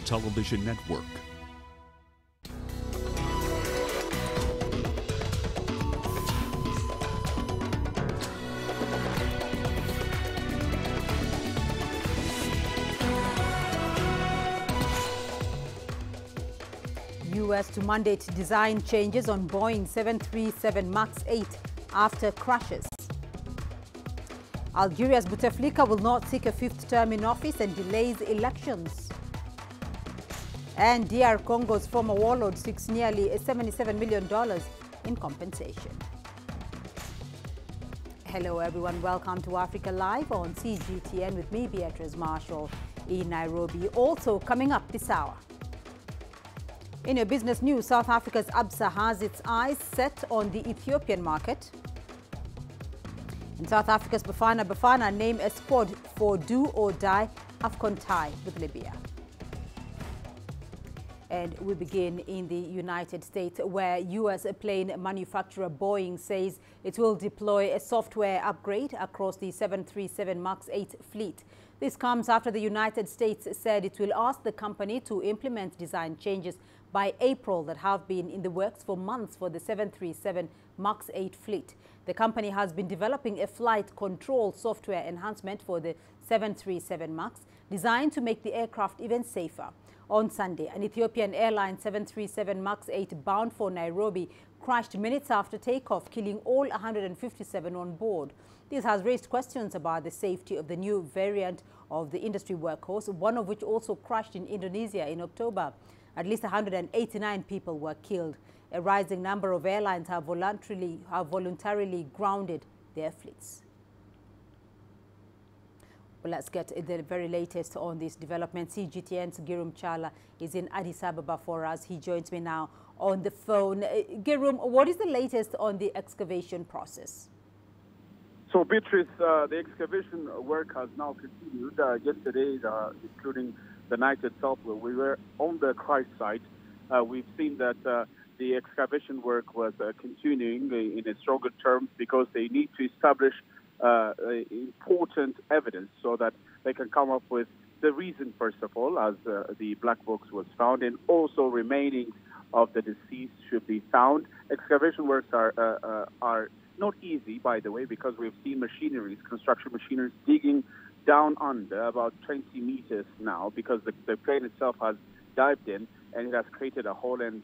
Television Network. U.S. to mandate design changes on Boeing 737 MAX 8 after crashes. Algeria's Bouteflika will not seek a fifth term in office and delays elections. And DR Congo's former warlord seeks nearly $77 million in compensation. Hello everyone, welcome to Africa Live on CGTN with me, Beatrice Marshall in Nairobi. Also coming up this hour. In your business news, South Africa's Absa has its eyes set on the Ethiopian market. In South Africa's Bafana name a squad for do or die AFCON tie with Libya. And we begin in the United States, where U.S. plane manufacturer Boeing says it will deploy a software upgrade across the 737 MAX 8 fleet. This comes after the United States said it will ask the company to implement design changes by April that have been in the works for months for the 737 MAX 8 fleet. The company has been developing a flight control software enhancement for the 737 MAX designed to make the aircraft even safer. On Sunday, an Ethiopian Airlines 737 MAX 8 bound for Nairobi crashed minutes after takeoff, killing all 157 on board. This has raised questions about the safety of the new variant of the industry workhorse, one of which also crashed in Indonesia in October. At least 189 people were killed. A rising number of airlines have voluntarily grounded their fleets. Well, let's get the very latest on this development. CGTN's Girum Chala is in Addis Ababa for us. He joins me now on the phone. Girum, what is the latest on the excavation process? So, Beatrice, the excavation work has now continued. Yesterday, including the night itself, we were on the crash site. We've seen that the excavation work was continuing in a stronger terms because they need to establish important evidence so that they can come up with the reason, first of all, as the black box was found, and also remaining of the deceased should be found. Excavation works are not easy, by the way, because we've seen machineries, construction machineries, digging down under about 20 meters now because the plane itself has dived in and it has created a hole, and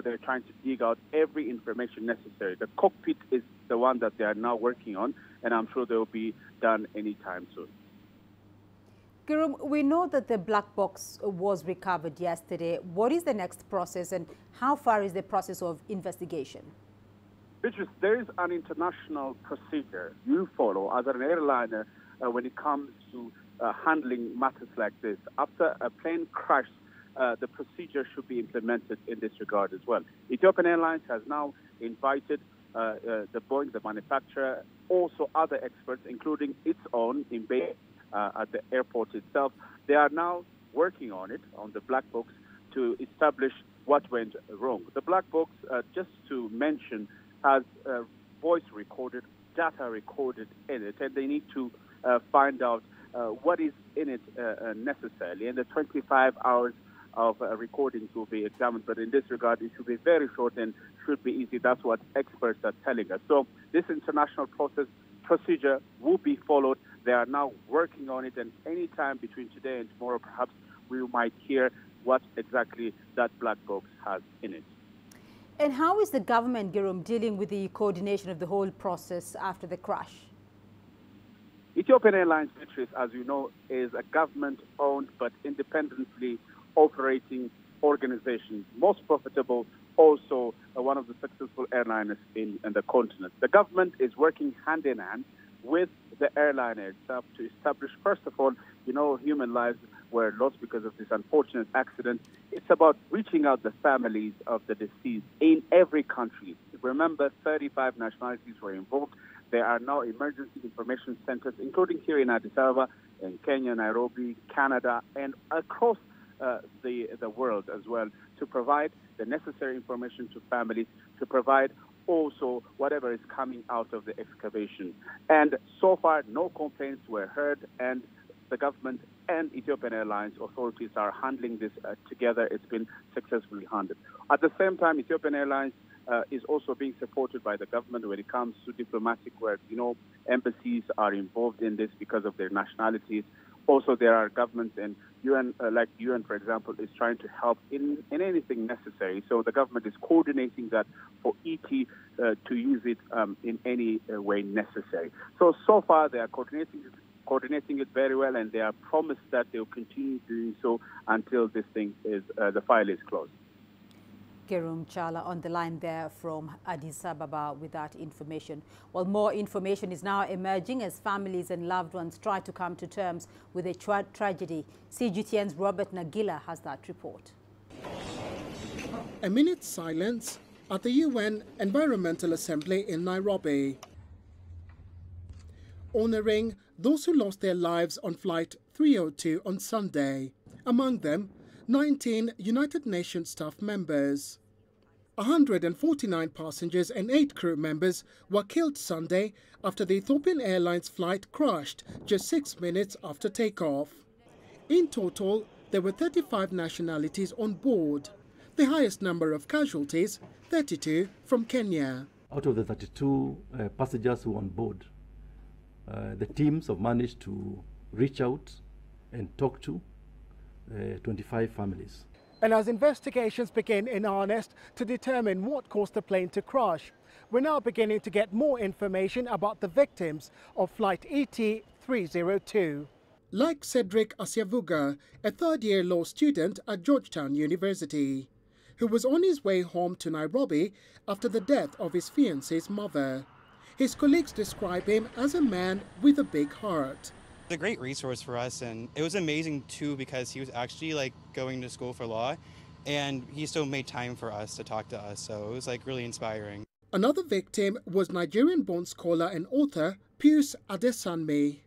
they're trying to dig out every information necessary. The cockpit is the one that they are now working on, and I'm sure they will be done anytime soon. Girum, we know that the black box was recovered yesterday. What is the next process, and how far is the process of investigation? Beatrice, there is an international procedure you follow as an airliner when it comes to handling matters like this. After a plane crash, the procedure should be implemented in this regard as well. Ethiopian Airlines has now invited the Boeing, the manufacturer, also other experts, including its own in Bay at the airport itself. They are now working on it, on the black box, to establish what went wrong. The black box, just to mention, has voice recorded, data recorded in it, and they need to find out what is in it necessarily. And the 25 hours of recordings will be examined, but in this regard, it should be very short and should be easy. That's what experts are telling us. So this international procedure will be followed. They are now working on it, and any time between today and tomorrow, perhaps we might hear what exactly that black box has in it. And how is the government, Girum, dealing with the coordination of the whole process after the crash? Ethiopian Airlines, Beatrice, as you know, is a government-owned but independently operating organization, most profitable, also one of the successful airliners in the continent. The government is working hand in hand with the airliner itself to establish, first of all, human lives were lost because of this unfortunate accident. It's about reaching out the families of the deceased in every country. Remember, 35 nationalities were involved. There are now emergency information centers, including here in Addis Ababa, in Kenya, Nairobi, Canada, and across the world as well, to provide the necessary information to families, to provide also whatever is coming out of the excavation. And so far, no complaints were heard, and the government and Ethiopian Airlines authorities are handling this together. It's been successfully handled. At the same time, Ethiopian Airlines is also being supported by the government when it comes to diplomatic work. Embassies are involved in this because of their nationalities. Also, there are governments and UN, like UN, for example, is trying to help in anything necessary. So the government is coordinating that for ET to use it in any way necessary. So far, they are coordinating it very well, and they are promised that they will continue doing so until this thing is the file is closed. Kerum Chala on the line there from Addis Ababa with that information. Well, more information is now emerging as families and loved ones try to come to terms with a tragedy. CGTN's Robert Nagila has that report. A minute's silence at the UN Environmental Assembly in Nairobi, honouring those who lost their lives on Flight 302 on Sunday, among them 19 United Nations staff members. 149 passengers and 8 crew members were killed Sunday after the Ethiopian Airlines flight crashed just 6 minutes after takeoff. In total, there were 35 nationalities on board. The highest number of casualties, 32 from Kenya. Out of the 32 passengers who were on board, the teams have managed to reach out and talk to 25 families. And as investigations begin in earnest to determine what caused the plane to crash, we're now beginning to get more information about the victims of Flight ET302. Like Cedric Asiavuga, a third-year law student at Georgetown University, who was on his way home to Nairobi after the death of his fiancée's mother. His colleagues describe him as a man with a big heart. A great resource for us, and it was amazing too because he was actually going to school for law, and he still made time for us to talk to us, so it was really inspiring. Another victim was Nigerian-born scholar and author Pius Adesanmi,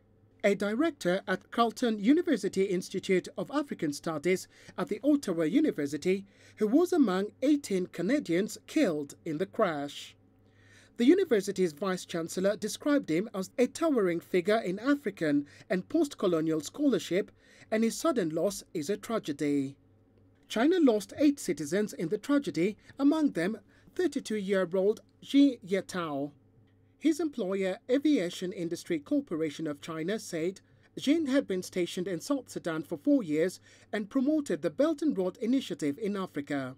a director at Carleton University Institute of African Studies at the Ottawa University, who was among 18 Canadians killed in the crash. The university's vice-chancellor described him as a towering figure in African and post-colonial scholarship, and his sudden loss is a tragedy. China lost 8 citizens in the tragedy, among them 32-year-old Xi Yetao. His employer, Aviation Industry Corporation of China, said Xin had been stationed in South Sudan for 4 years and promoted the Belt and Road Initiative in Africa.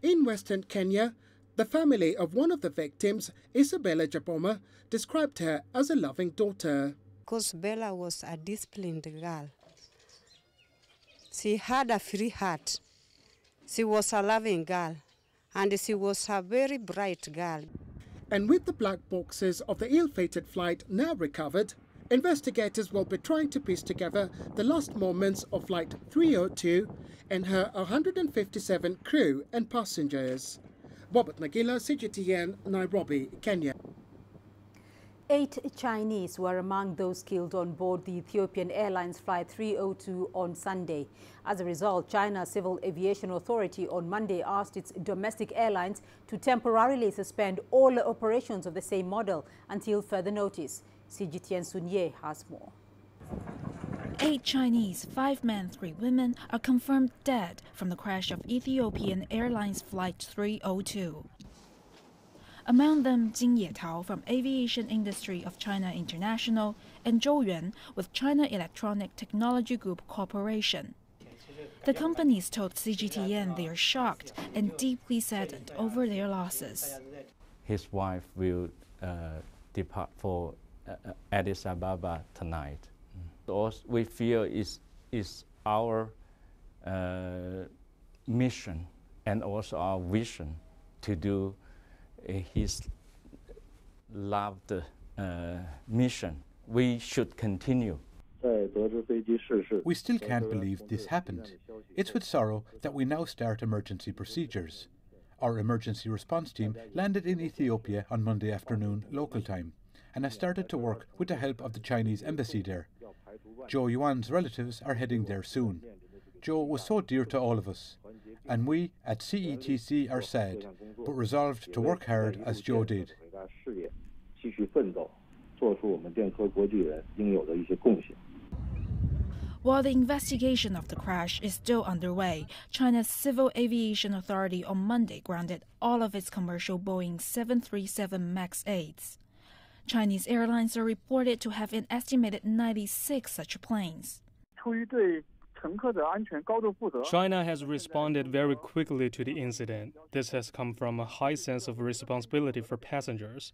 In Western Kenya, the family of one of the victims, Isabella Jaboma, described her as a loving daughter. Because Bella was a disciplined girl. She had a free heart. She was a loving girl, and she was a very bright girl. And with the black boxes of the ill-fated flight now recovered, investigators will be trying to piece together the last moments of Flight 302 and her 157 crew and passengers. Robert Nagila, CGTN, Nairobi, Kenya. 8 Chinese were among those killed on board the Ethiopian Airlines Flight 302 on Sunday. As a result, China's Civil Aviation Authority on Monday asked its domestic airlines to temporarily suspend all operations of the same model until further notice. CGTN Sunye has more. 8 Chinese, 5 men, 3 women are confirmed dead from the crash of Ethiopian Airlines Flight 302. Among them, Jin Yetao from Aviation Industry of China International and Zhou Yuan with China Electronic Technology Group Corporation. The companies told CGTN they are shocked and deeply saddened over their losses. His wife will depart for Addis Ababa tonight. We feel is our mission and also our vision to do his loved mission. We should continue. We still can't believe this happened. It's with sorrow that we now start emergency procedures. Our emergency response team landed in Ethiopia on Monday afternoon local time and has started to work with the help of the Chinese embassy there. Zhou Yuan's relatives are heading there soon. Zhou was so dear to all of us, and we at CETC are sad, but resolved to work hard as Zhou did. While the investigation of the crash is still underway, China's Civil Aviation Authority on Monday grounded all of its commercial Boeing 737 MAX 8s. Chinese airlines are reported to have an estimated 96 such planes. China has responded very quickly to the incident. This has come from a high sense of responsibility for passengers.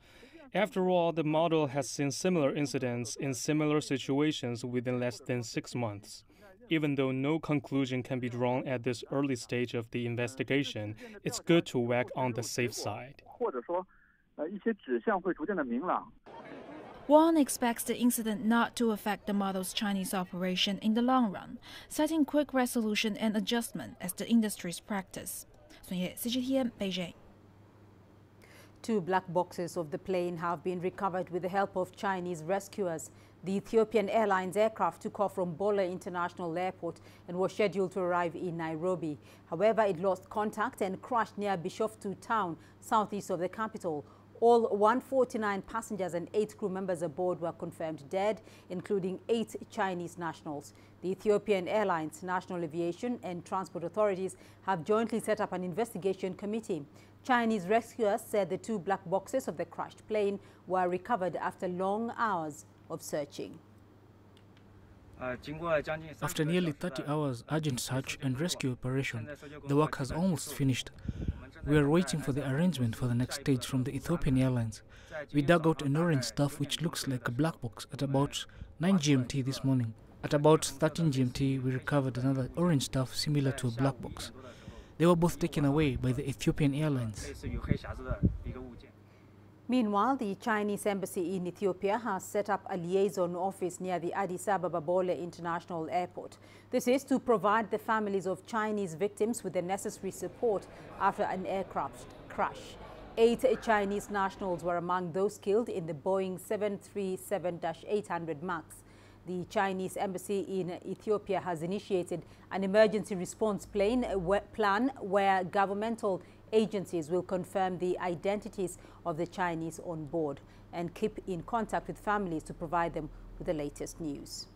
After all, the model has seen similar incidents in similar situations within less than 6 months. Even though no conclusion can be drawn at this early stage of the investigation, it's good to whack on the safe side. Wang expects the incident not to affect the model's Chinese operation in the long run, citing quick resolution and adjustment as the industry's practice. Sun Ye, CGTN, Beijing. 2 black boxes of the plane have been recovered with the help of Chinese rescuers. The Ethiopian Airlines aircraft took off from Bulletin International Airport and was scheduled to arrive in Nairobi. However, it lost contact and crashed near Bishoftu town, southeast of the capital. All 149 passengers and 8 crew members aboard were confirmed dead, including 8 Chinese nationals. The Ethiopian Airlines, National Aviation and Transport Authorities have jointly set up an investigation committee. Chinese rescuers said the 2 black boxes of the crashed plane were recovered after long hours of searching. After nearly 30 hours urgent search and rescue operation, the work has almost finished. We are waiting for the arrangement for the next stage from the Ethiopian Airlines. We dug out an orange stuff which looks like a black box at about 9 GMT this morning. At about 13 GMT, we recovered another orange stuff similar to a black box. They were both taken away by the Ethiopian Airlines. Meanwhile, the Chinese embassy in Ethiopia has set up a liaison office near the Addis Ababa Bole International Airport. This is to provide the families of Chinese victims with the necessary support after an aircraft crash. 8 Chinese nationals were among those killed in the Boeing 737-800 MAX. The Chinese embassy in Ethiopia has initiated an emergency response plan where governmental agencies will confirm the identities of the Chinese on board and keep in contact with families to provide them with the latest news.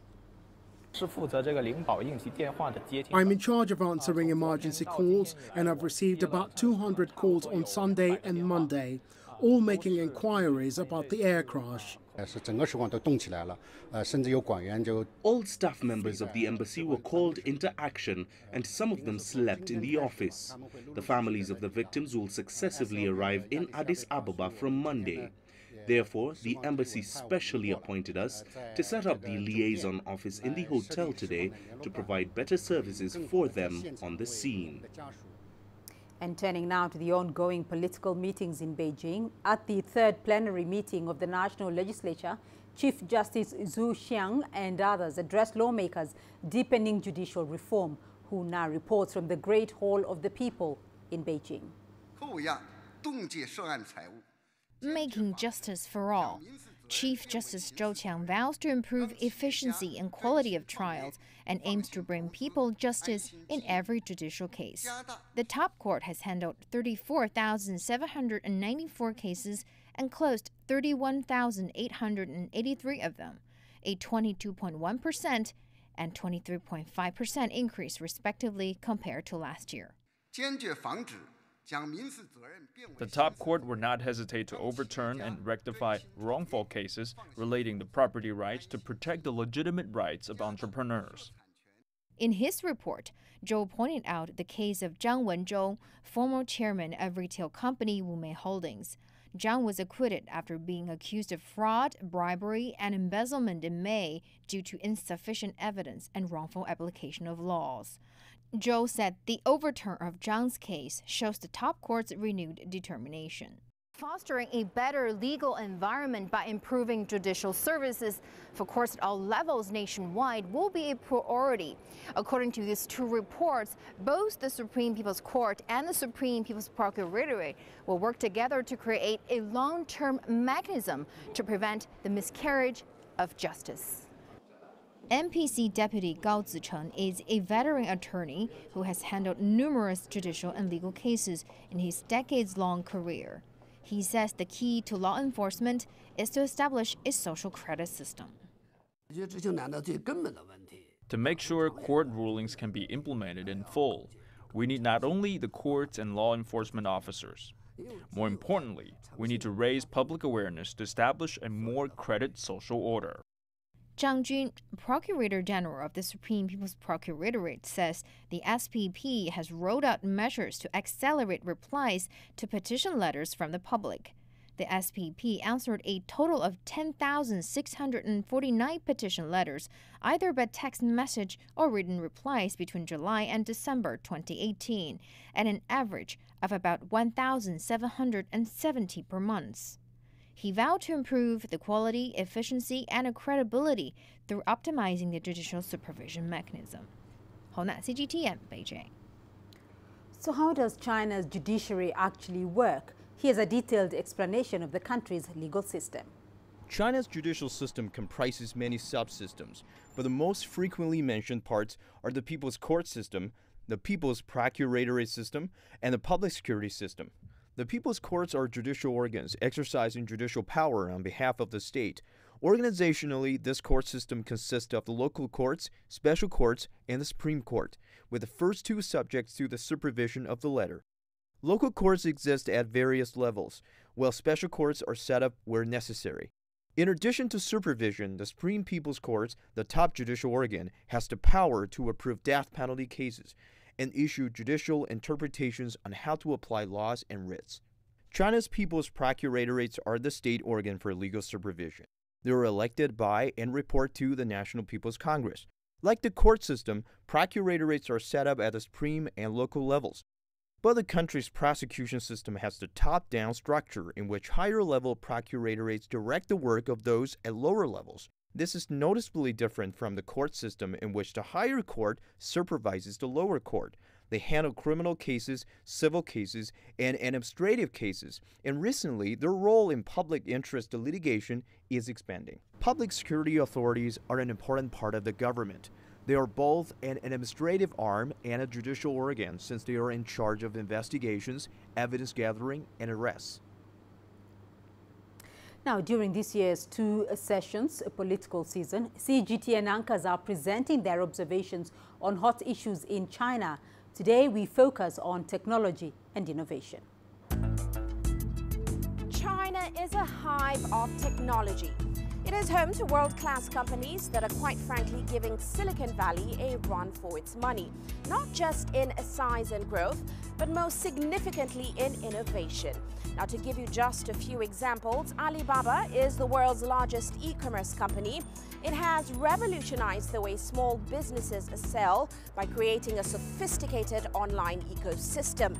I'm in charge of answering emergency calls, and I've received about 200 calls on Sunday and Monday, all making inquiries about the air crash. All staff members of the embassy were called into action, and some of them slept in the office. The families of the victims will successively arrive in Addis Ababa from Monday. Therefore, the embassy specially appointed us to set up the liaison office in the hotel today to provide better services for them on the scene. And turning now to the ongoing political meetings in Beijing, at the 3rd plenary meeting of the National Legislature, Chief Justice Zhu Xiang and others addressed lawmakers deepening judicial reform, who now reports from the Great Hall of the People in Beijing. Making justice for all. Chief Justice Zhou Qiang vows to improve efficiency and quality of trials and aims to bring people justice in every judicial case. The top court has handled 34,794 cases and closed 31,883 of them, a 22.1% and 23.5% increase respectively compared to last year. The top court will not hesitate to overturn and rectify wrongful cases relating to property rights to protect the legitimate rights of entrepreneurs. In his report, Zhou pointed out the case of Zhang Wenzhou, former chairman of retail company Wumei Holdings. Zhang was acquitted after being accused of fraud, bribery, and embezzlement in May due to insufficient evidence and wrongful application of laws. Zhou said the overturn of Zhang's case shows the top court's renewed determination. Fostering a better legal environment by improving judicial services for courts at all levels nationwide will be a priority. According to these 2 reports, both the Supreme People's Court and the Supreme People's Procuratorate will work together to create a long-term mechanism to prevent the miscarriage of justice. NPC Deputy Gao Zicheng is a veteran attorney who has handled numerous judicial and legal cases in his decades-long career. He says the key to law enforcement is to establish a social credit system. To make sure court rulings can be implemented in full, we need not only the courts and law enforcement officers. More importantly, we need to raise public awareness to establish a more credited social order. Zhang Jun, Procurator General of the Supreme People's Procuratorate, says the SPP has rolled out measures to accelerate replies to petition letters from the public. The SPP answered a total of 10,649 petition letters, either by text message or written replies between July and December 2018, at an average of about 1,770 per month. He vowed to improve the quality, efficiency, and credibility through optimizing the judicial supervision mechanism. Hona, CGTN, Beijing. So how does China's judiciary actually work? Here's a detailed explanation of the country's legal system. China's judicial system comprises many subsystems, but the most frequently mentioned parts are the People's Court system, the People's Procuratorate system, and the Public Security system. The People's Courts are judicial organs exercising judicial power on behalf of the state. Organizationally, this court system consists of the local courts, special courts, and the Supreme Court, with the first two subject to the supervision of the latter. Local courts exist at various levels, while special courts are set up where necessary. In addition to supervision, the Supreme People's Court, the top judicial organ, has the power to approve death penalty cases and issue judicial interpretations on how to apply laws and writs. China's People's Procuratorate are the state organ for legal supervision. They are elected by and report to the National People's Congress. Like the court system, procuratorate are set up at the supreme and local levels. But the country's prosecution system has the top-down structure in which higher-level procuratorate direct the work of those at lower levels. This is noticeably different from the court system in which the higher court supervises the lower court. They handle criminal cases, civil cases, and administrative cases, and recently their role in public interest litigation is expanding. Public security authorities are an important part of the government. They are both an administrative arm and a judicial organ since they are in charge of investigations, evidence gathering, and arrests. Now, during this year's two sessions, political season, CGTN anchors are presenting their observations on hot issues in China. Today, we focus on technology and innovation. China is a hive of technology. It is home to world-class companies that are quite frankly giving Silicon Valley a run for its money, not just in size and growth, but most significantly in innovation. Now, to give you just a few examples, Alibaba is the world's largest e-commerce company. It has revolutionized the way small businesses sell by creating a sophisticated online ecosystem.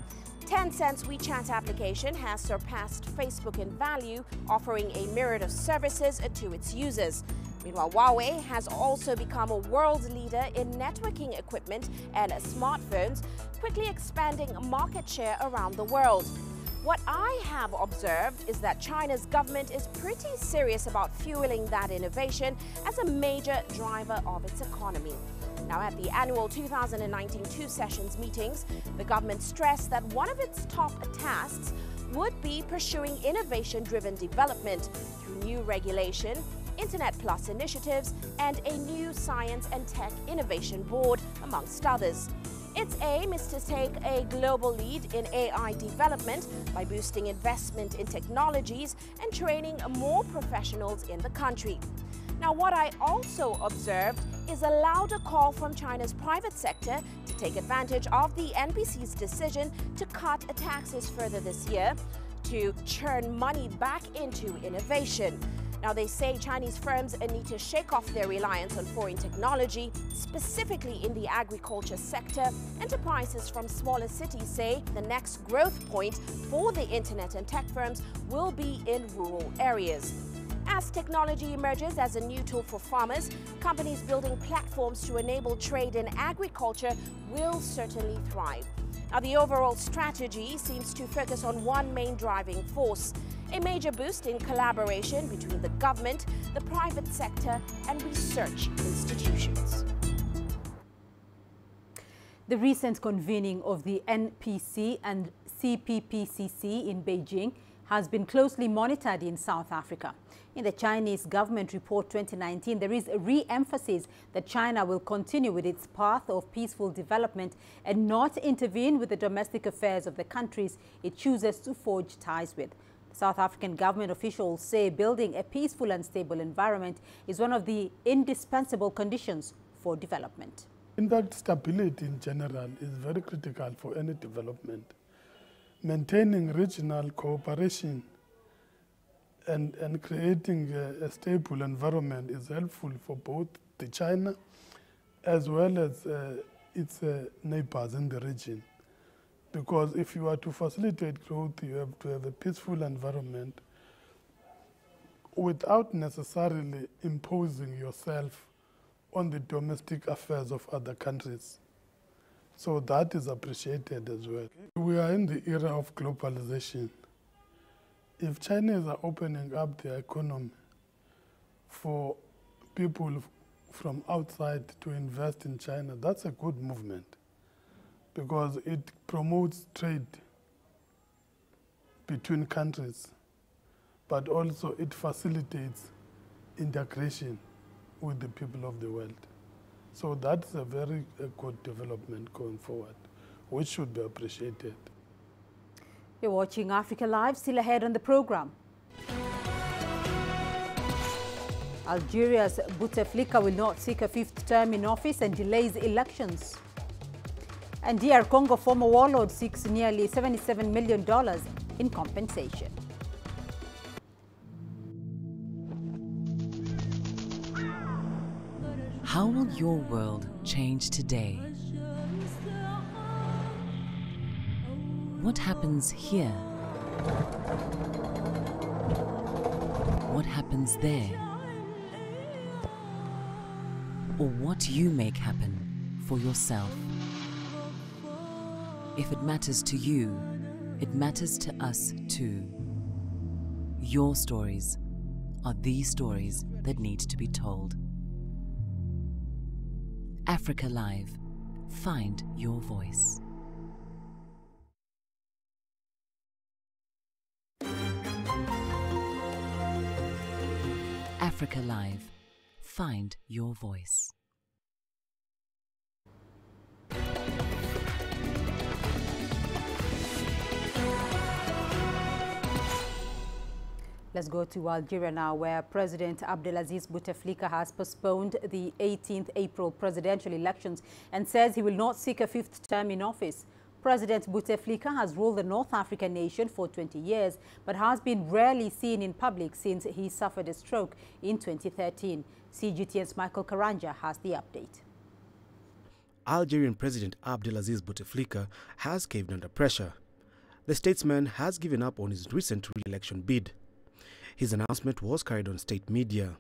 Tencent's WeChat application has surpassed Facebook in value, offering a myriad of services to its users. Meanwhile, Huawei has also become a world leader in networking equipment and smartphones, quickly expanding market share around the world. What I have observed is that China's government is pretty serious about fueling that innovation as a major driver of its economy. Now, at the annual 2019 Two Sessions meetings, the government stressed that one of its top tasks would be pursuing innovation-driven development through new regulation, Internet Plus initiatives, and a new Science and Tech Innovation Board, amongst others. Its aim is to take a global lead in AI development by boosting investment in technologies and training more professionals in the country. Now, what I also observed is a louder call from China's private sector to take advantage of the NPC's decision to cut taxes further this year to churn money back into innovation. Now, they say Chinese firms need to shake off their reliance on foreign technology, specifically in the agriculture sector. Enterprises from smaller cities say the next growth point for the internet and tech firms will be in rural areas. As technology emerges as a new tool for farmers, companies building platforms to enable trade in agriculture will certainly thrive. Now, the overall strategy seems to focus on one main driving force: a major boost in collaboration between the government, the private sector, and research institutions. The recent convening of the NPC and CPPCC in Beijing has been closely monitored in South Africa. In the Chinese government report 2019, there is a re-emphasis that China will continue with its path of peaceful development and not intervene with the domestic affairs of the countries it chooses to forge ties with. South African government officials say building a peaceful and stable environment is one of the indispensable conditions for development. In fact, stability in general is very critical for any development. Maintaining regional cooperation and creating a stable environment is helpful for both the China as well as its neighbors in the region. Because if you are to facilitate growth, you have to have a peaceful environment without necessarily imposing yourself on the domestic affairs of other countries. So that is appreciated as well. We are in the era of globalization. If Chinese are opening up their economy for people from outside to invest in China, that's a good movement, because it promotes trade between countries, but also it facilitates integration with the people of the world. So that's a very good development going forward, which should be appreciated. You're watching Africa Live. Still ahead on the program. Algeria's Bouteflika will not seek a fifth term in office and delays elections. And DR Congo former warlord seeks nearly $77 million in compensation. How will your world change today? What happens here? What happens there? Or what you make happen for yourself? If it matters to you, it matters to us too. Your stories are the stories that need to be told. Africa Live. Find your voice. Africa Live. Find your voice. Let's go to Algeria now, where President Abdelaziz Bouteflika has postponed the 18th April presidential elections and says he will not seek a fifth term in office. President Bouteflika has ruled the North African nation for 20 years, but has been rarely seen in public since he suffered a stroke in 2013. CGTN's Michael Karanja has the update. Algerian President Abdelaziz Bouteflika has caved under pressure. The statesman has given up on his recent re-election bid. His announcement was carried on state media.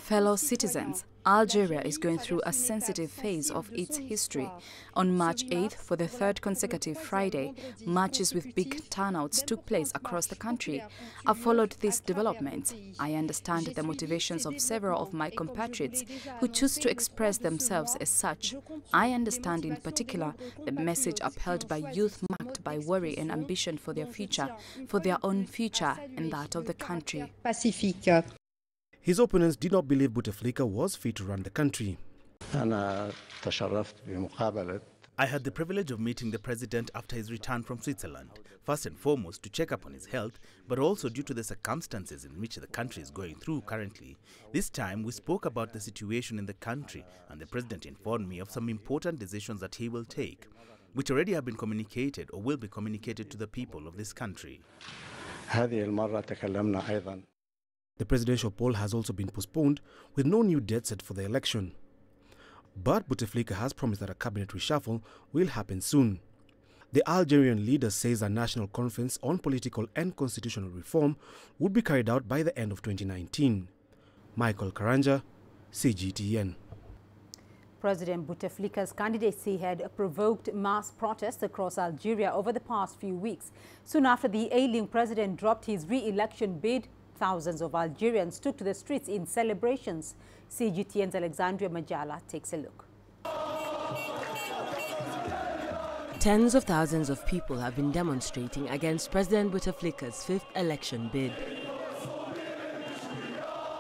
Fellow citizens, Algeria is going through a sensitive phase of its history. On March 8th, for the third consecutive Friday, marches with big turnouts took place across the country. I've followed these developments. I understand the motivations of several of my compatriots who choose to express themselves as such. I understand in particular the message upheld by youth marked by worry and ambition for their future, for their own future and that of the country. His opponents did not believe Bouteflika was fit to run the country. I had the privilege of meeting the president after his return from Switzerland, first and foremost to check up on his health, but also due to the circumstances in which the country is going through currently. This time we spoke about the situation in the country, and the president informed me of some important decisions that he will take, which already have been communicated or will be communicated to the people of this country. The presidential poll has also been postponed, with no new date set for the election. But Bouteflika has promised that a cabinet reshuffle will happen soon. The Algerian leader says a national conference on political and constitutional reform would be carried out by the end of 2019. Michael Karanja, CGTN. President Bouteflika's candidacy had provoked mass protests across Algeria over the past few weeks. Soon after the ailing president dropped his re-election bid, thousands of Algerians took to the streets in celebrations. CGTN's Alexandria Majala takes a look. Tens of thousands of people have been demonstrating against President Bouteflika's fifth election bid.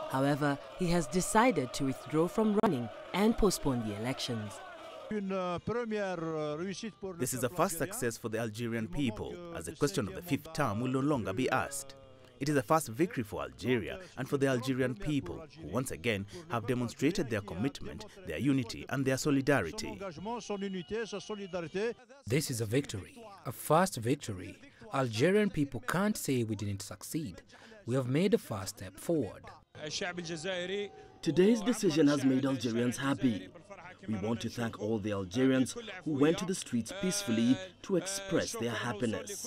However, he has decided to withdraw from running and postpone the elections. This is a first success for the Algerian people, as the question of the fifth term will no longer be asked. It is a first victory for Algeria and for the Algerian people, who once again have demonstrated their commitment, their unity and their solidarity. This is a victory, a first victory. Algerian people can't say we didn't succeed. We have made a first step forward. Today's decision has made Algerians happy. We want to thank all the Algerians who went to the streets peacefully to express their happiness.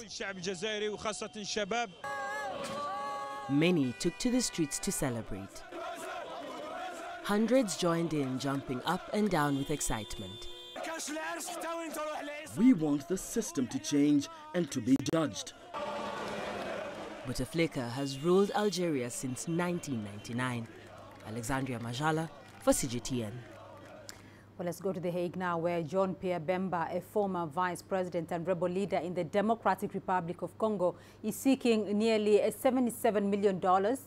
Many took to the streets to celebrate. Hundreds joined in, jumping up and down with excitement. We want the system to change and to be judged. Bouteflika has ruled Algeria since 1999. Alexandria Majala for CGTN. Well, let's go to The Hague now, where Jean-Pierre Bemba, a former vice president and rebel leader in the Democratic Republic of Congo, is seeking nearly $77 million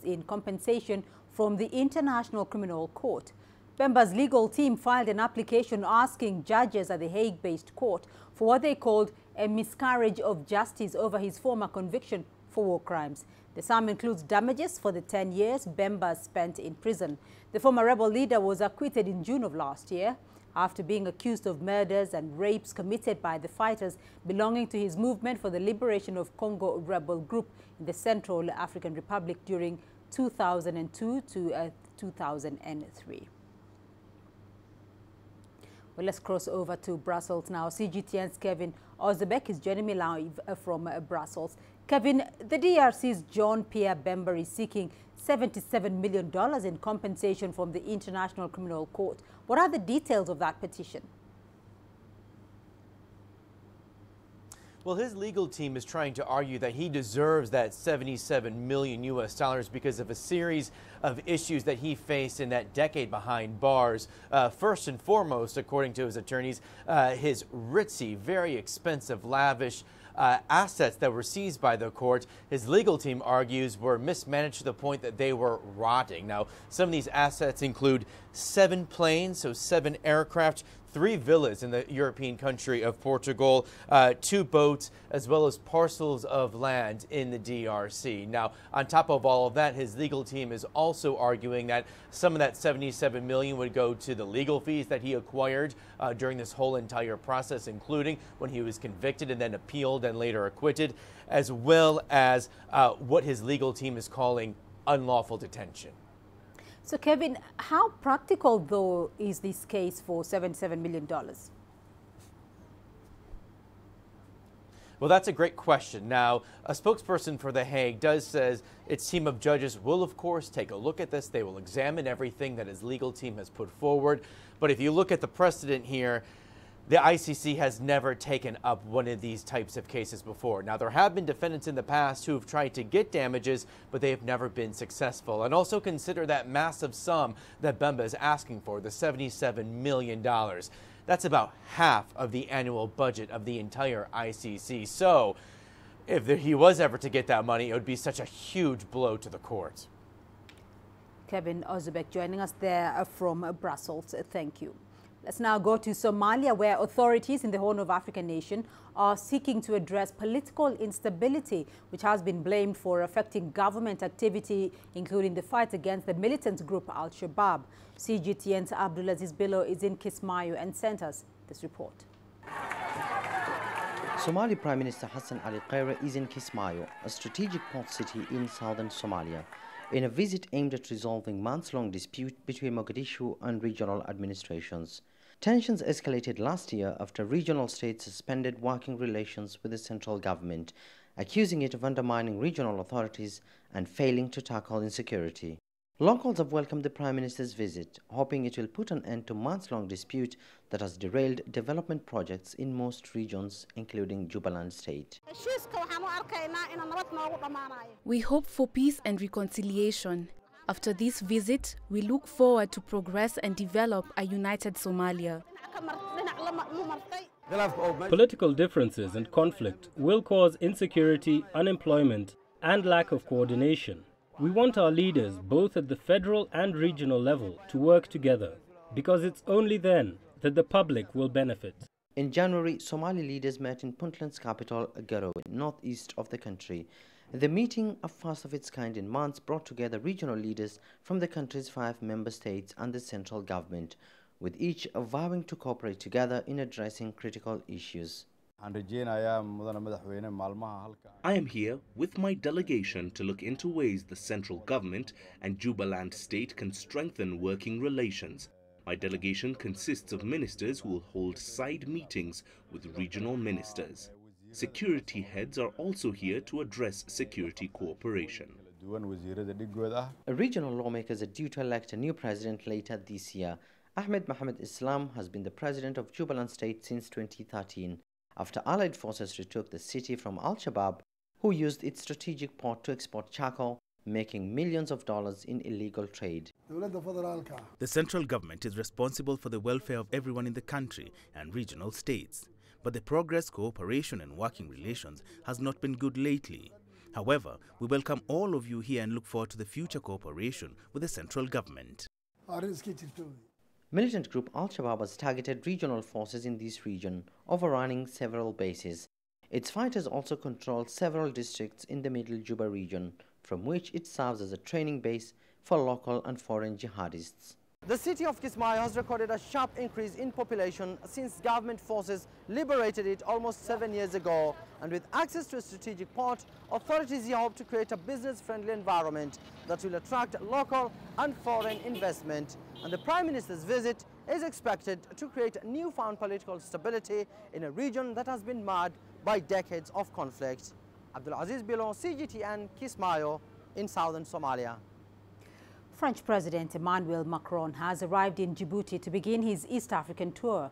in compensation from the International Criminal Court. Bemba's legal team filed an application asking judges at the Hague-based court for what they called a miscarriage of justice over his former conviction for war crimes. The sum includes damages for the 10 years Bemba spent in prison. The former rebel leader was acquitted in June of last year after being accused of murders and rapes committed by the fighters belonging to his movement for the liberation of Congo rebel group in the Central African Republic during 2002 to 2003. Well, let's cross over to Brussels now. CGTN's Kevin Ozebek is joining me live from Brussels. Kevin, the DRC's Jean-Pierre Bemba is seeking $77 million in compensation from the International Criminal Court. What are the details of that petition? Well, his legal team is trying to argue that he deserves that $77 million because of a series of issues that he faced in that decade behind bars. First and foremost, according to his attorneys, his ritzy, very expensive, lavish assets that were seized by the court, his legal team argues were mismanaged to the point that they were rotting. Now, some of these assets include 7 planes, so 7 aircraft, 3 villas in the European country of Portugal, 2 boats, as well as parcels of land in the DRC. Now, on top of all of that, his legal team is also arguing that some of that $77 million would go to the legal fees that he acquired during this whole entire process, including when he was convicted and then appealed and later acquitted, as well as what his legal team is calling unlawful detention. So, Kevin, how practical, though, is this case for $77 million? Well, that's a great question. Now, a spokesperson for The Hague says its team of judges will, of course, take a look at this. They will examine everything that his legal team has put forward. But if you look at the precedent here, the ICC has never taken up one of these types of cases before. Now, there have been defendants in the past who have tried to get damages, but they have never been successful. And also consider that massive sum that Bemba is asking for, the $77 million. That's about half of the annual budget of the entire ICC. So, if he was ever to get that money, it would be such a huge blow to the court. Kevin Ozebek joining us there from Brussels. Thank you. Let's now go to Somalia, where authorities in the Horn of Africa nation are seeking to address political instability, which has been blamed for affecting government activity, including the fight against the militant group Al-Shabaab. CGTN's Abdulaziz Bello is in Kismayo and sent us this report. Somali Prime Minister Hassan Ali Khayre is in Kismayo, a strategic port city in southern Somalia, in a visit aimed at resolving months-long dispute between Mogadishu and regional administrations. Tensions escalated last year after regional states suspended working relations with the central government, accusing it of undermining regional authorities and failing to tackle insecurity. Locals have welcomed the Prime Minister's visit, hoping it will put an end to months-long dispute that has derailed development projects in most regions, including Jubaland State. We hope for peace and reconciliation. After this visit, we look forward to progress and develop a united Somalia. Political differences and conflict will cause insecurity, unemployment, and lack of coordination. We want our leaders, both at the federal and regional level, to work together, because it's only then that the public will benefit. In January, Somali leaders met in Puntland's capital, Garowe, northeast of the country. The meeting, a first of its kind in months, brought together regional leaders from the country's 5 member states and the central government, with each vowing to cooperate together in addressing critical issues. I am here with my delegation to look into ways the central government and Jubaland state can strengthen working relations. My delegation consists of ministers who will hold side meetings with regional ministers. Security heads are also here to address security cooperation. Regional lawmakers are due to elect a new president later this year. Ahmed Mohamed Islam has been the president of Jubaland state since 2013, after Allied forces retook the city from Al-Shabaab, who used its strategic port to export charcoal, making millions of dollars in illegal trade. The central government is responsible for the welfare of everyone in the country and regional states. But the progress, cooperation and working relations has not been good lately. However, we welcome all of you here and look forward to the future cooperation with the central government. Militant group Al-Shabaab has targeted regional forces in this region, overrunning several bases. Its fighters also control several districts in the Middle Juba region, from which it serves as a training base for local and foreign jihadists. The city of Kismayo has recorded a sharp increase in population since government forces liberated it almost 7 years ago. And with access to a strategic port, authorities here hope to create a business-friendly environment that will attract local and foreign investment. And the Prime Minister's visit is expected to create newfound political stability in a region that has been marred by decades of conflict. Abdulaziz Bilo, CGTN, Kismayo, in southern Somalia. French President Emmanuel Macron has arrived in Djibouti to begin his East African tour.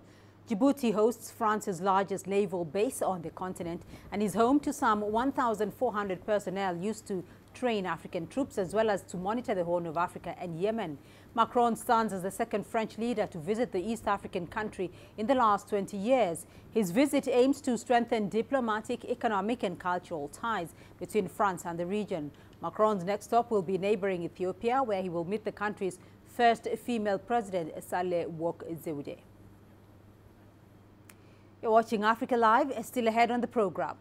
Djibouti hosts France's largest naval base on the continent and is home to some 1,400 personnel used to train African troops as well as to monitor the Horn of Africa and Yemen. Macron stands as the second French leader to visit the East African country in the last 20 years. His visit aims to strengthen diplomatic, economic and cultural ties between France and the region. Macron's next stop will be neighboring Ethiopia, where he will meet the country's first female president, Saleh Work Zewde. You're watching Africa Live, still ahead on the program.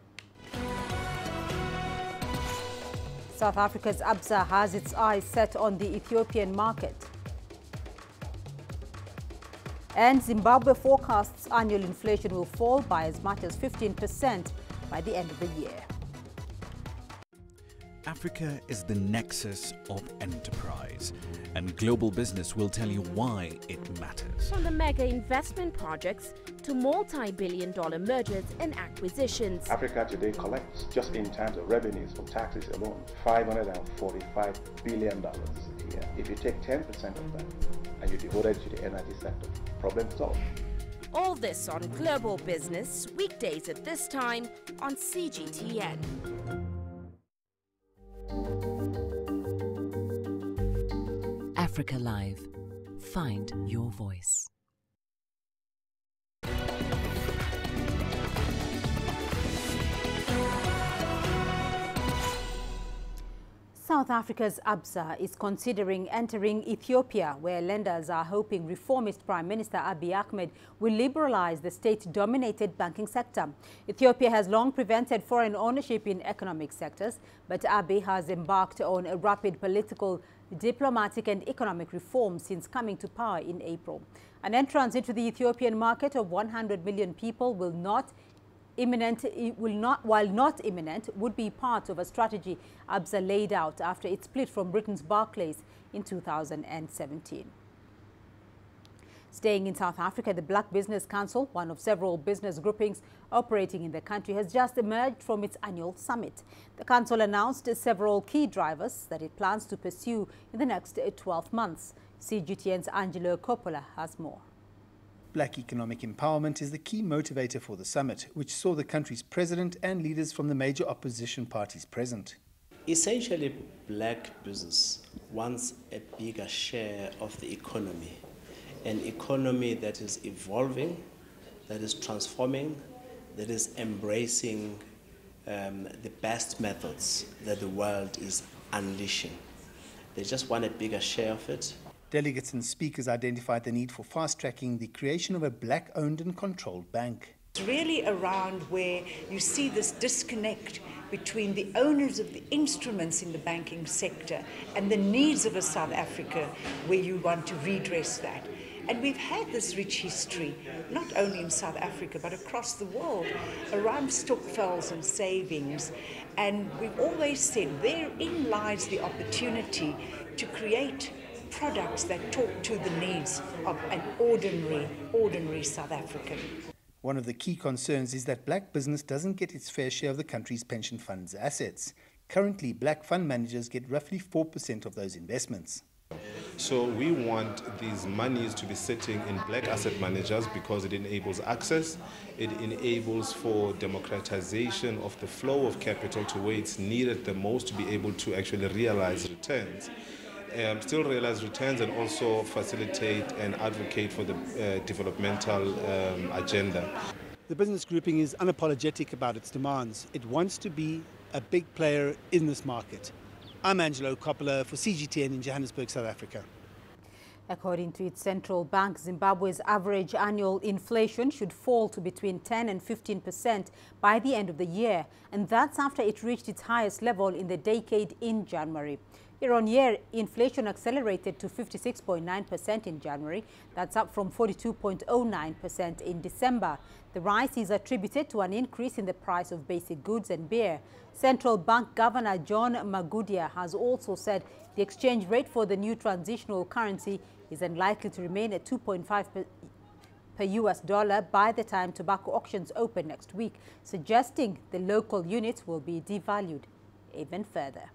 South Africa's Absa has its eyes set on the Ethiopian market. And Zimbabwe forecasts annual inflation will fall by as much as 15% by the end of the year. Africa is the nexus of enterprise, and global business will tell you why it matters. From the mega investment projects to multi-billion-dollar mergers and acquisitions. Africa today collects, just in terms of revenues from taxes alone, $545 billion a year. If you take 10% of that and you devote it to the energy sector, problem solved. All this on Global Business, weekdays at this time on CGTN. Africa Live. Find your voice. South Africa's Absa is considering entering Ethiopia, where lenders are hoping reformist Prime Minister Abiy Ahmed will liberalize the state-dominated banking sector. Ethiopia has long prevented foreign ownership in economic sectors, but Abiy has embarked on a rapid political, diplomatic and economic reform since coming to power in April. An entrance into the Ethiopian market of 100 million people while not imminent, would be part of a strategy Absa laid out after it split from Britain's Barclays in 2017. Staying in South Africa, the Black Business Council, one of several business groupings operating in the country, has just emerged from its annual summit. The council announced several key drivers that it plans to pursue in the next 12 months. CGTN's Angelo Coppola has more. Black economic empowerment is the key motivator for the summit, which saw the country's president and leaders from the major opposition parties present. Essentially, black business wants a bigger share of the economy, an economy that is evolving, that is transforming, that is embracing the best methods that the world is unleashing. They just want a bigger share of it. Delegates and speakers identified the need for fast-tracking the creation of a black-owned and controlled bank. It's really around where you see this disconnect between the owners of the instruments in the banking sector and the needs of a South Africa, where you want to redress that. And we've had this rich history, not only in South Africa, but across the world, around stokvels and savings. And we've always said therein lies the opportunity to create products that talk to the needs of an ordinary South African. One of the key concerns is that black business doesn't get its fair share of the country's pension funds' assets. Currently, black fund managers get roughly 4% of those investments. So we want these monies to be sitting in black asset managers because it enables access, it enables for democratization of the flow of capital to where it's needed the most to be able to actually realize returns. Still realize returns and also facilitate and advocate for the developmental agenda. The business grouping is unapologetic about its demands. It wants to be a big player in this market. I'm Angelo Coppola for CGTN in Johannesburg, South Africa. According to its central bank, Zimbabwe's average annual inflation should fall to between 10 and 15% by the end of the year, and that's after it reached its highest level in the decade in January. Year-on-year, inflation accelerated to 56.9% in January. That's up from 42.09% in December. The rise is attributed to an increase in the price of basic goods and beer. Central Bank Governor John Magudia has also said the exchange rate for the new transitional currency is unlikely to remain at 2.5 per US dollar by the time tobacco auctions open next week, suggesting the local units will be devalued even further.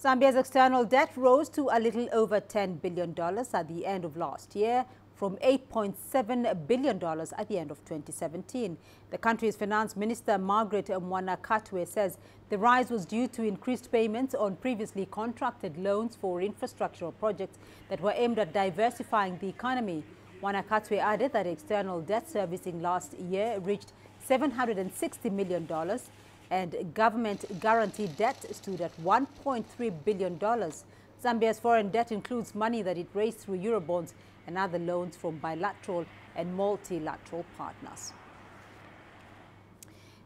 Zambia's external debt rose to a little over $10 billion at the end of last year, from $8.7 billion at the end of 2017. The country's finance minister, Margaret Mwanakatwe, says the rise was due to increased payments on previously contracted loans for infrastructural projects that were aimed at diversifying the economy. Mwanakatwe added that external debt servicing last year reached $760 million, and government-guaranteed debt stood at $1.3 billion. Zambia's foreign debt includes money that it raised through Eurobonds and other loans from bilateral and multilateral partners.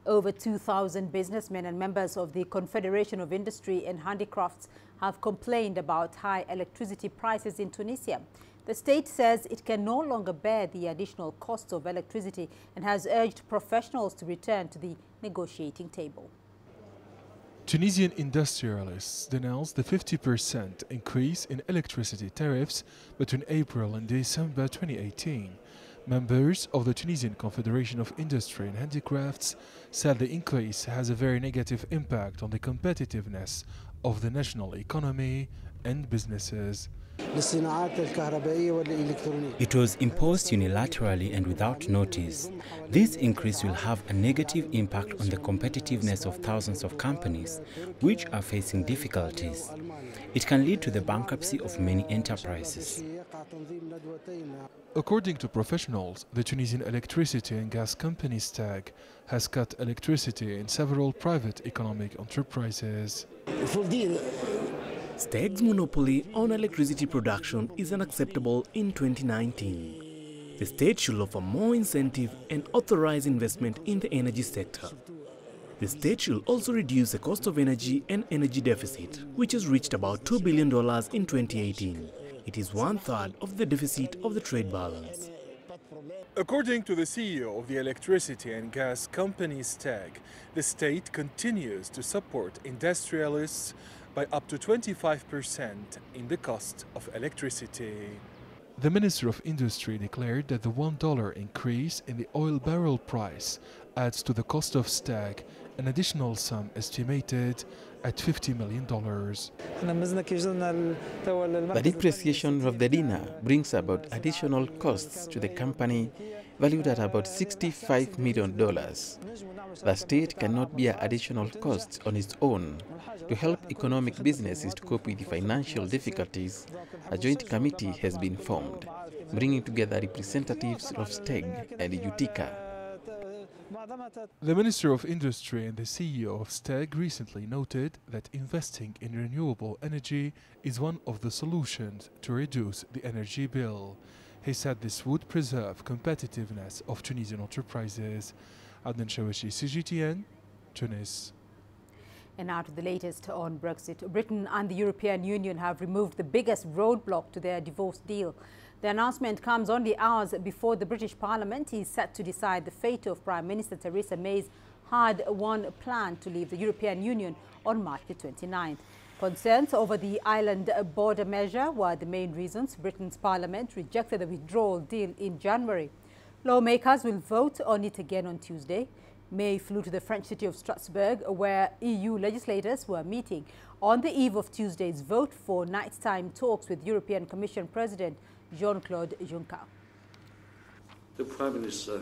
Over 2,000 businessmen and members of the Confederation of Industry and Handicrafts have complained about high electricity prices in Tunisia. The state says it can no longer bear the additional costs of electricity and has urged professionals to return to the negotiating table. Tunisian industrialists denounced the 50% increase in electricity tariffs between April and December 2018. Members of the Tunisian Confederation of Industry and Handicrafts said the increase has a very negative impact on the competitiveness of the national economy and businesses. It was imposed unilaterally and without notice. This increase will have a negative impact on the competitiveness of thousands of companies which are facing difficulties. It can lead to the bankruptcy of many enterprises. According to professionals, the Tunisian electricity and gas company STAG has cut electricity in several private economic enterprises. STAG's monopoly on electricity production is unacceptable in 2019. The state should offer more incentive and authorize investment in the energy sector. The state should also reduce the cost of energy and energy deficit, which has reached about $2 billion in 2018. It is 1/3 of the deficit of the trade balance. According to the CEO of the electricity and gas company STAG, the state continues to support industrialists by up to 25% in the cost of electricity. The Minister of Industry declared that the $1 increase in the oil barrel price adds to the cost of STAG an additional sum estimated at $50 million. The depreciation of the dinar brings about additional costs to the company valued at about $65 million. The state cannot bear additional costs on its own. To help economic businesses to cope with the financial difficulties, a joint committee has been formed. bringing together representatives of STEG and Utica. The Minister of Industry and the CEO of STEG recently noted that investing in renewable energy is one of the solutions to reduce the energy bill. He said this would preserve competitiveness of Tunisian enterprises. Adnan Shawishi, CGTN, Tunis. And now to the latest on Brexit. Britain and the European Union have removed the biggest roadblock to their divorce deal. The announcement comes only hours before the British Parliament is set to decide the fate of Prime Minister Theresa May's hard-won plan to leave the European Union on March the 29th. Concerns over the island border measure were the main reasons Britain's Parliament rejected the withdrawal deal in January. Lawmakers will vote on it again on Tuesday. May flew to the French city of Strasbourg, where EU legislators were meeting on the eve of Tuesday's vote for nighttime talks with European Commission President Jean-Claude Juncker. The Prime Minister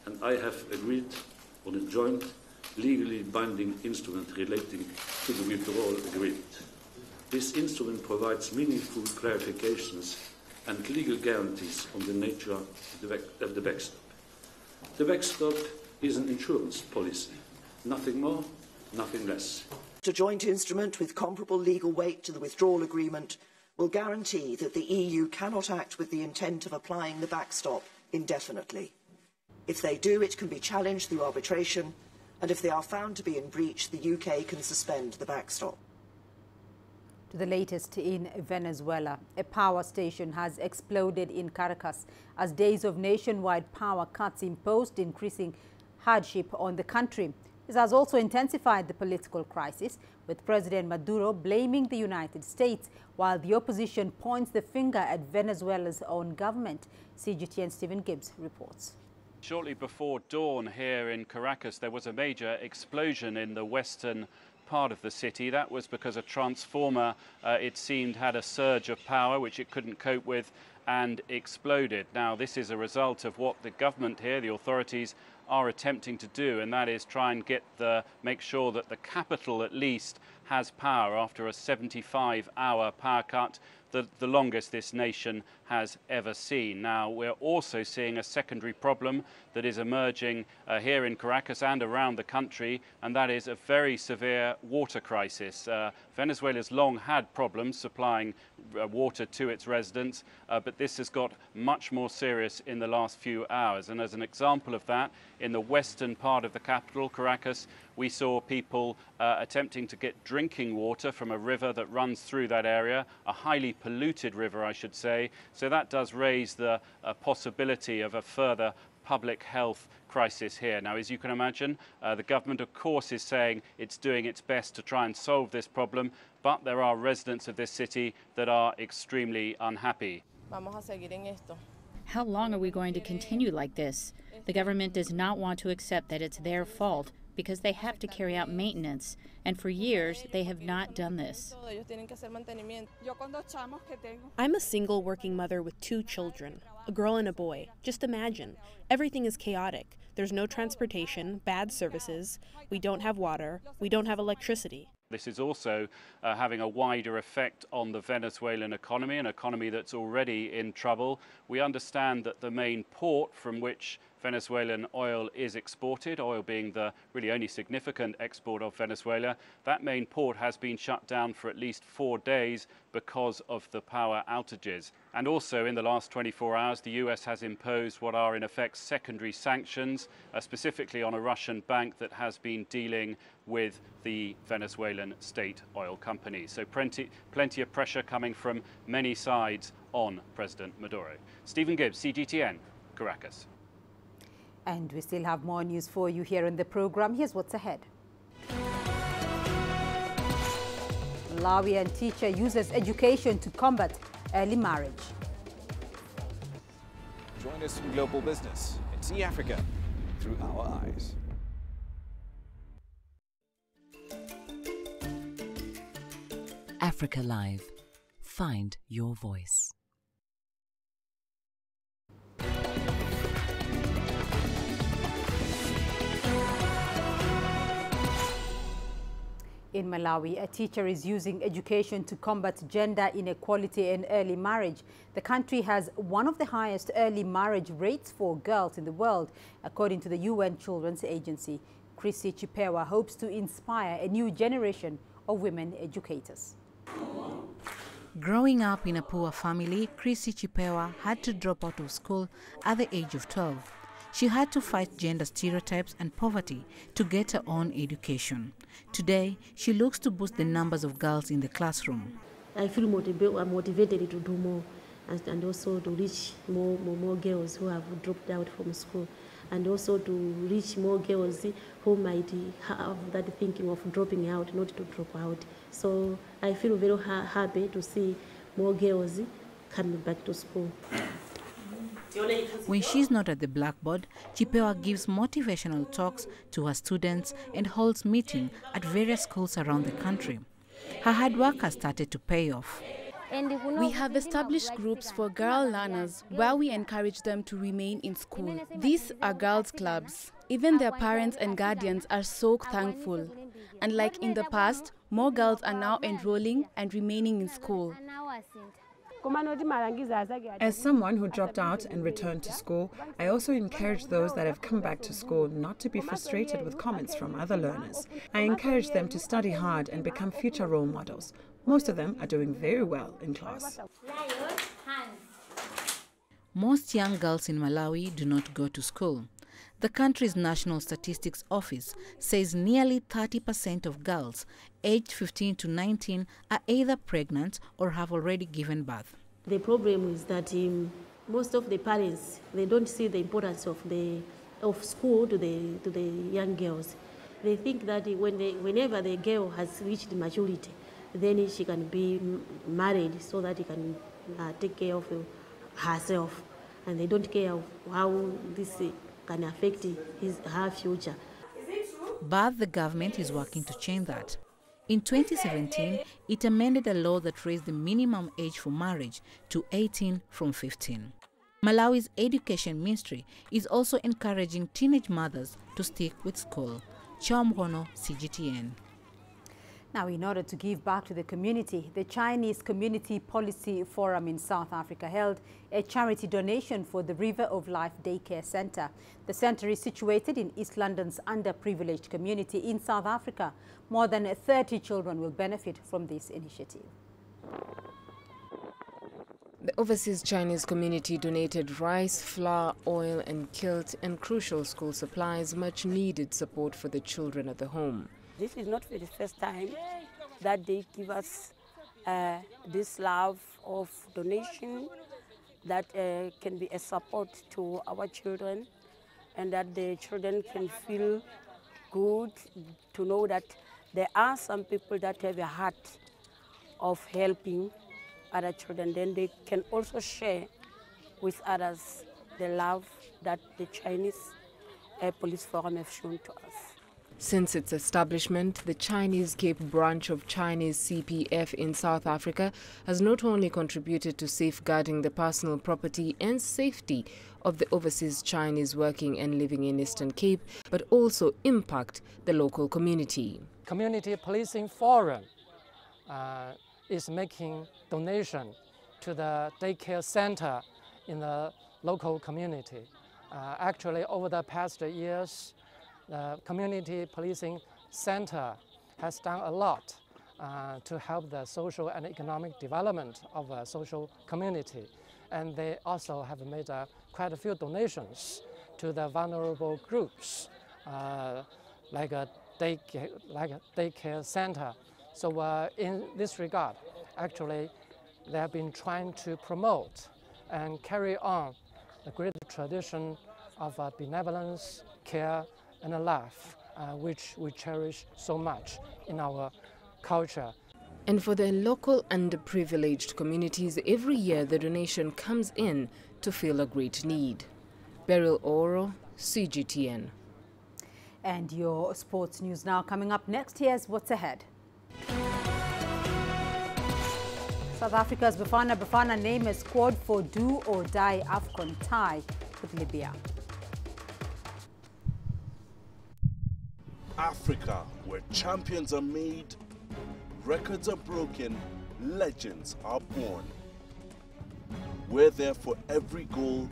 and I have agreed on a joint, legally binding instrument relating to the withdrawal agreement. This instrument provides meaningful clarifications and legal guarantees on the nature of the backstop. The backstop is an insurance policy. Nothing more, nothing less. A joint instrument with comparable legal weight to the withdrawal agreement will guarantee that the EU cannot act with the intent of applying the backstop indefinitely. If they do, it can be challenged through arbitration, and if they are found to be in breach, the UK can suspend the backstop. To the latest in Venezuela, a power station has exploded in Caracas as days of nationwide power cuts imposed increasing hardship on the country. This has also intensified the political crisis, with President Maduro blaming the United States, while the opposition points the finger at Venezuela's own government. CGTN Stephen Gibbs reports. Shortly before dawn here in Caracas, there was a major explosion in the western part of the city. That was because a transformer, it seemed, had a surge of power which it couldn't cope with and exploded. Now, this is a result of what the government here, the authorities, are attempting to do, and that is try and make sure that the capital at least has power after a 75-hour power cut, the longest this nation has ever seen. Now, we're also seeing a secondary problem that is emerging here in Caracas and around the country, and that is a very severe water crisis. Venezuela's long had problems supplying water to its residents, but this has got much more serious in the last few hours. And as an example of that, in the western part of the capital, Caracas, we saw people attempting to get drinking water from a river that runs through that area, a highly polluted river, I should say. So that does raise the possibility of a further public health crisis here. Now, as you can imagine, the government, of course, is saying it's doing its best to try and solve this problem, but there are residents of this city that are extremely unhappy. How long are we going to continue like this? The government does not want to accept that it's their fault because they have to carry out maintenance, and for years they have not done this. I'm a single working mother with 2 children, a girl and a boy. Just imagine, everything is chaotic. There's no transportation, bad services, we don't have water, we don't have electricity. This is also having a wider effect on the Venezuelan economy, an economy that's already in trouble. We understand that the main port from which Venezuelan oil is exported, oil being the really only significant export of Venezuela, that main port has been shut down for at least 4 days because of the power outages. And also in the last 24 hours, the US has imposed what are in effect secondary sanctions, specifically on a Russian bank that has been dealing with the Venezuelan state oil companies. So plenty of pressure coming from many sides on President Maduro. Stephen Gibbs, CGTN, Caracas. And we still have more news for you here in the program. Here's what's ahead. Malawian teacher uses education to combat early marriage. Join us in Global Business and see Africa through our eyes. Africa Live. Find your voice. In Malawi, a teacher is using education to combat gender inequality and early marriage. The country has one of the highest early marriage rates for girls in the world, according to the UN Children's Agency. Chrissy Chipewa hopes to inspire a new generation of women educators. Growing up in a poor family, Chrissy Chipewa had to drop out of school at the age of 12. She had to fight gender stereotypes and poverty to get her own education. Today, she looks to boost the numbers of girls in the classroom. I feel motivated to do more and also to reach more girls who have dropped out from school, and also to reach more girls who might have that thinking of dropping out, not to drop out. So I feel very happy to see more girls coming back to school. When she's not at the blackboard, Chipewa gives motivational talks to her students and holds meetings at various schools around the country. Her hard work has started to pay off. We have established groups for girl learners where we encourage them to remain in school. These are girls' clubs. Even their parents and guardians are so thankful. Unlike in the past, more girls are now enrolling and remaining in school. As someone who dropped out and returned to school, I also encourage those that have come back to school not to be frustrated with comments from other learners. I encourage them to study hard and become future role models. Most of them are doing very well in class. Most young girls in Malawi do not go to school. The country's National Statistics Office says nearly 30% of girls aged 15 to 19 are either pregnant or have already given birth. The problem is that most of the parents, they don't see the importance of school to the young girls. They think that whenever the girl has reached maturity, then she can be married so that she can take care of herself, and they don't care of how this can affect her future. But the government is working to change that. In 2017, it amended a law that raised the minimum age for marriage to 18 from 15. Malawi's Education Ministry is also encouraging teenage mothers to stick with school. Chamhono, CGTN. Now, in order to give back to the community, the Chinese Community Policy Forum in South Africa held a charity donation for the River of Life Daycare Center. The center is situated in East London's underprivileged community in South Africa. More than 30 children will benefit from this initiative. The overseas Chinese community donated rice, flour, oil and kilt and crucial school supplies, much needed support for the children at the home. This is not for the first time that they give us this love of donation that can be a support to our children, and that the children can feel good to know that there are some people that have a heart of helping other children. Then they can also share with others the love that the Chinese Police Forum have shown to us. Since its establishment, the Chinese Cape branch of Chinese CPF in South Africa has not only contributed to safeguarding the personal property and safety of the overseas Chinese working and living in Eastern Cape, but also impact the local community. Community Policing Forum is making donation to the daycare center in the local community. Actually, over the past years, the Community Policing Center has done a lot to help the social and economic development of a social community. And they also have made quite a few donations to the vulnerable groups, like a daycare center. So in this regard, actually, they have been trying to promote and carry on the great tradition of benevolence, care, and a life, which we cherish so much in our culture. And for the local underprivileged communities, every year the donation comes in to fill a great need. Beryl Oro, CGTN. And your sports news now coming up next. Here's what's ahead. South Africa's Bafana name a squad for do or die AFCON tie with Libya. Africa, where champions are made records are broken, legends are born. We're there for every goal,